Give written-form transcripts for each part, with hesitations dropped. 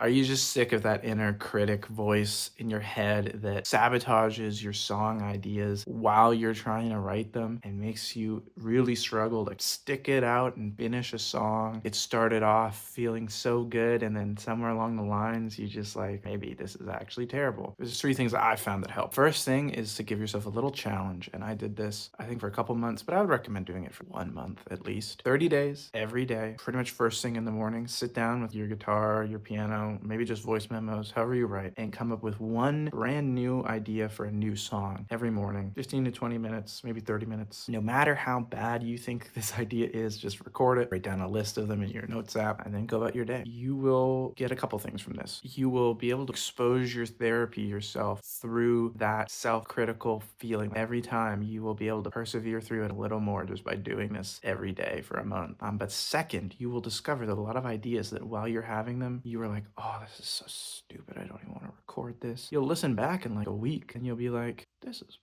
Are you just sick of that inner critic voice in your head that sabotages your song ideas while you're trying to write them and makes you really struggle to stick it out and finish a song? It started off feeling so good, and then somewhere along the lines, you just like, maybe this is actually terrible. There's three things that I found that help. First thing is to give yourself a little challenge, and I did this, I think, for a couple months, but I would recommend doing it for 1 month at least. 30 days, every day, pretty much first thing in the morning, sit down with your guitar, your piano, maybe just voice memos, however you write, and come up with one brand new idea for a new song every morning. 15 to 20 minutes, maybe 30 minutes. No matter how bad you think this idea is, just record it, write down a list of them in your notes app, and then go about your day. You will get a couple things from this. You will be able to expose your therapy yourself through that self-critical feeling. Every time you will be able to persevere through it a little more just by doing this every day for a month. But second, you will discover that a lot of ideas that while you're having them, you are like, oh, this is so stupid. I don't even want to record this. You'll listen back in like a week and you'll be like, this is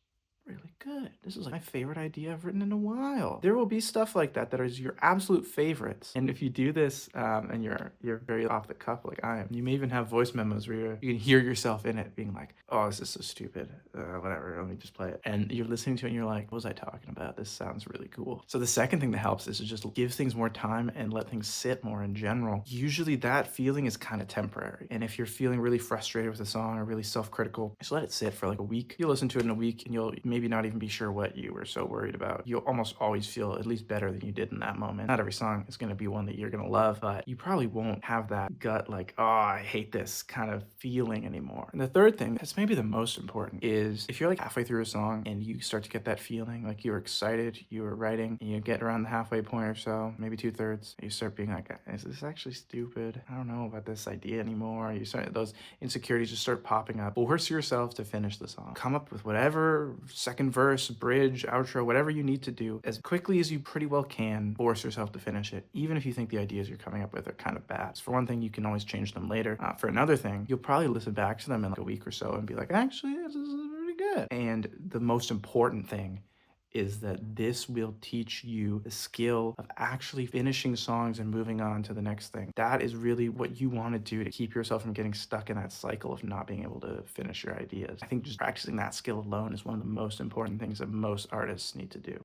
really good. This is like my favorite idea I've written in a while. There will be stuff like that that is your absolute favorites. And if you do this and you're very off the cuff like I am, you may even have voice memos where you can hear yourself in it being like, oh, this is so stupid. Whatever, let me just play it. And you're listening to it and you're like, what was I talking about? This sounds really cool. So the second thing that helps is to just give things more time and let things sit more in general. Usually that feeling is kind of temporary. And if you're feeling really frustrated with a song or really self-critical, just let it sit for like a week. You'll listen to it in a week and you'll maybe not even be sure what you were so worried about. You'll almost always feel at least better than you did in that moment. Not every song is going to be one that you're going to love, but you probably won't have that gut like, oh, I hate this kind of feeling anymore. And the third thing that's maybe the most important is if you're like halfway through a song and you start to get that feeling like you were excited, you were writing, and you get around the halfway point or so, maybe 2/3, you start being like, is this actually stupid? I don't know about this idea anymore. You start, those insecurities just start popping up. Force yourself to finish the song. Come up with whatever second verse, bridge, outro, whatever you need to do as quickly as you pretty well can. Force yourself to finish it, even if you think the ideas you're coming up with are kind of bad. So for one thing, you can always change them later. For another thing, you'll probably listen back to them in like a week or so and be like, actually, this is pretty good. And the most important thing is that this will teach you the skill of actually finishing songs and moving on to the next thing. That is really what you want to do to keep yourself from getting stuck in that cycle of not being able to finish your ideas. I think just practicing that skill alone is one of the most important things that most artists need to do.